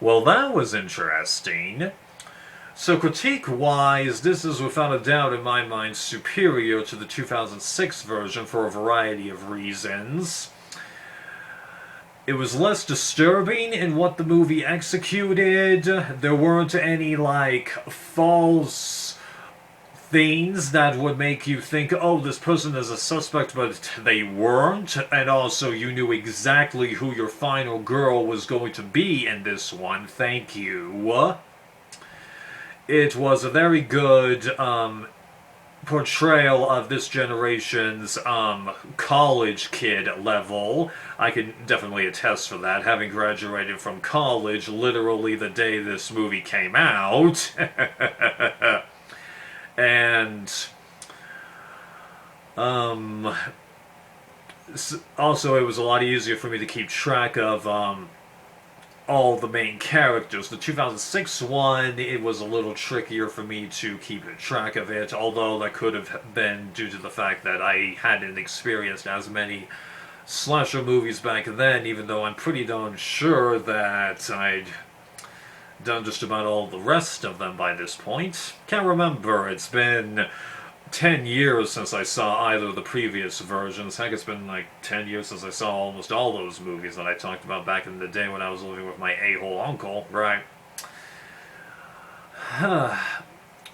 Well, that was interesting. So, critique-wise, this is without a doubt, in my mind, superior to the 2006 version for a variety of reasons. It was less disturbing in what the movie executed. There weren't any, like, false things that would make you think, oh, this person is a suspect, but they weren't. And also, you knew exactly who your final girl was going to be in this one. Thank you. It was a very good portrayal of this generation's college kid level. I can definitely attest for that, having graduated from college literally the day this movie came out. And also it was a lot easier for me to keep track of all the main characters. The 2006 one, it was a little trickier for me to keep track of it, although that could have been due to the fact that I hadn't experienced as many slasher movies back then, even though I'm pretty darn sure that I'd done just about all the rest of them by this point. Can't remember, it's been 10 years since I saw either of the previous versions. Heck, it's been like 10 years since I saw almost all those movies that I talked about back in the day when I was living with my a-hole uncle, right?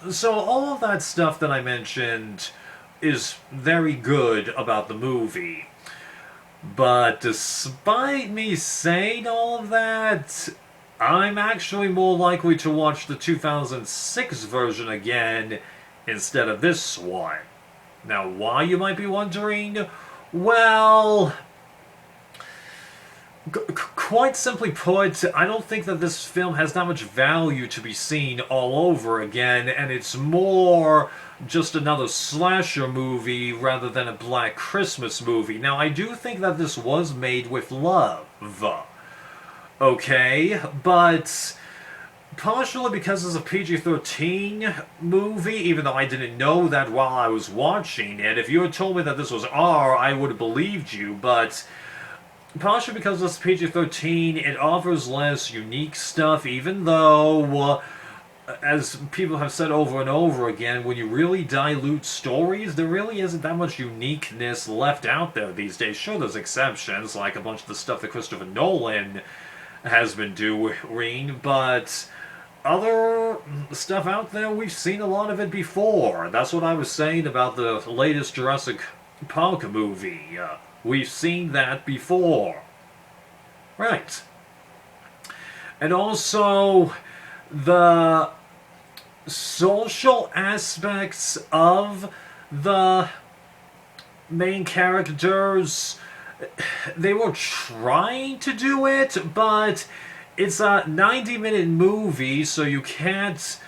So all of that stuff that I mentioned is very good about the movie. But despite me saying all of that, I'm actually more likely to watch the 2006 version again instead of this one. Now, why, you might be wondering? Well, quite simply put, I don't think that this film has that much value to be seen all over again, and it's more just another slasher movie rather than a Black Christmas movie. Now, I do think that this was made with love, okay, but partially because it's a PG-13 movie, even though I didn't know that while I was watching it. If you had told me that this was R, I would have believed you, but partially because it's PG-13, it offers less unique stuff, even though, as people have said over and over again, when you really dilute stories, there really isn't that much uniqueness left out there these days. Sure, there's exceptions, like a bunch of the stuff that Christopher Nolan has been doing, but other stuff out there, we've seen a lot of it before. That's what I was saying about the latest Jurassic Park movie. We've seen that before. Right. And also, the social aspects of the main characters, they were trying to do it, but it's a 90-minute movie, so you can't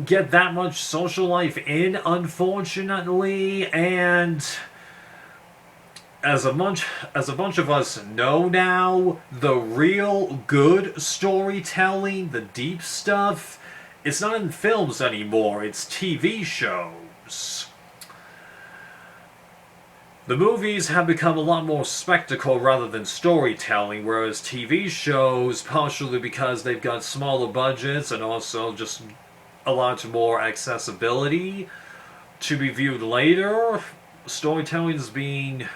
get that much social life in, unfortunately, and as a bunch of us know now, the real good storytelling, the deep stuff, it's not in films anymore, it's TV shows. The movies have become a lot more spectacle rather than storytelling, whereas TV shows, partially because they've got smaller budgets and also just a lot more accessibility to be viewed later, storytelling is being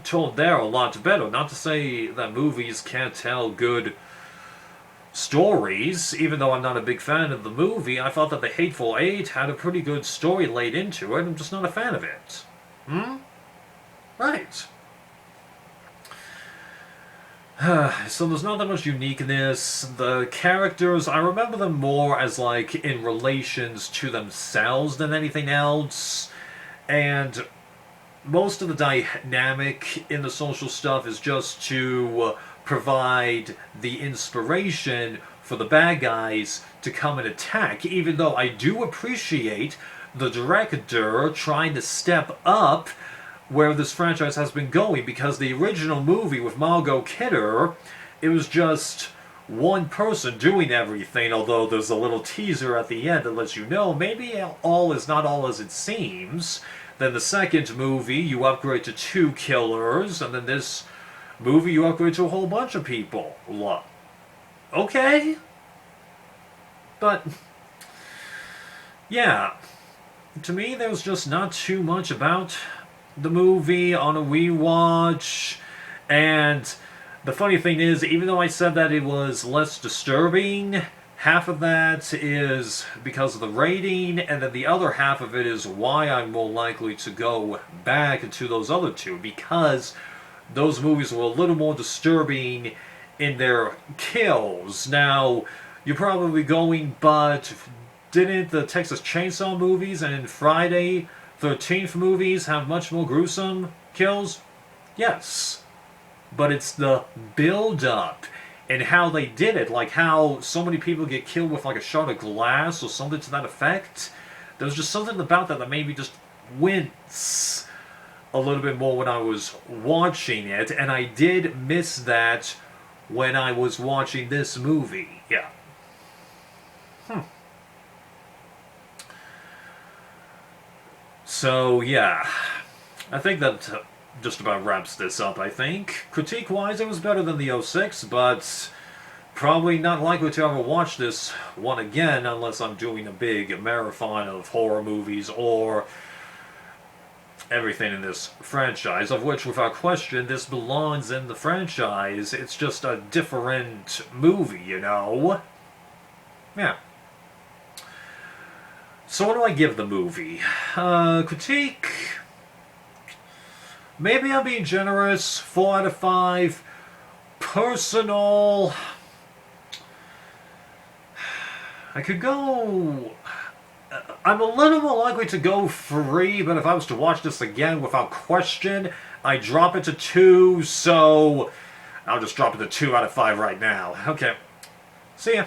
told there a lot better. Not to say that movies can't tell good stories, even though I'm not a big fan of the movie. I thought that The Hateful Eight had a pretty good story laid into it. I'm just not a fan of it. Right. So there's not that much uniqueness. The characters, I remember them more as, like, in relations to themselves than anything else. And most of the dynamic in the social stuff is just to provide the inspiration for the bad guys to come and attack, even though I do appreciate the director trying to step up where this franchise has been going, because the original movie with Margot Kidder, it was just one person doing everything, although there's a little teaser at the end that lets you know maybe all is not all as it seems. Then the second movie, you upgrade to 2 killers, and then this movie, you upgrade to a whole bunch of people. Okay, But, yeah, to me there was just not too much about the movie on a rewatch, and the funny thing is, even though I said that it was less disturbing, half of that is because of the rating, and then the other half of it is why I'm more likely to go back to those other two, because those movies were a little more disturbing in their kills. Now, you're probably going, but didn't the Texas Chainsaw movies and Friday 13th movies have much more gruesome kills? Yes. But it's the build-up and how they did it, like how so many people get killed with like a shard of glass or something to that effect. There's just something about that that made me just wince a little bit more when I was watching it, and I did miss that when I was watching this movie. Yeah. So, yeah. I think that just about wraps this up, I think. Critique-wise, it was better than the '06, but probably not likely to ever watch this one again unless I'm doing a big marathon of horror movies or everything in this franchise, of which, without question, this belongs in the franchise. It's just a different movie, you know? Yeah. So what do I give the movie? Critique? Maybe I'm being generous. 4 out of 5. Personal... I could go... I'm a little more likely to go 3, but if I was to watch this again without question, I drop it to 2, so I'll just drop it to 2 out of 5 right now. Okay. See ya.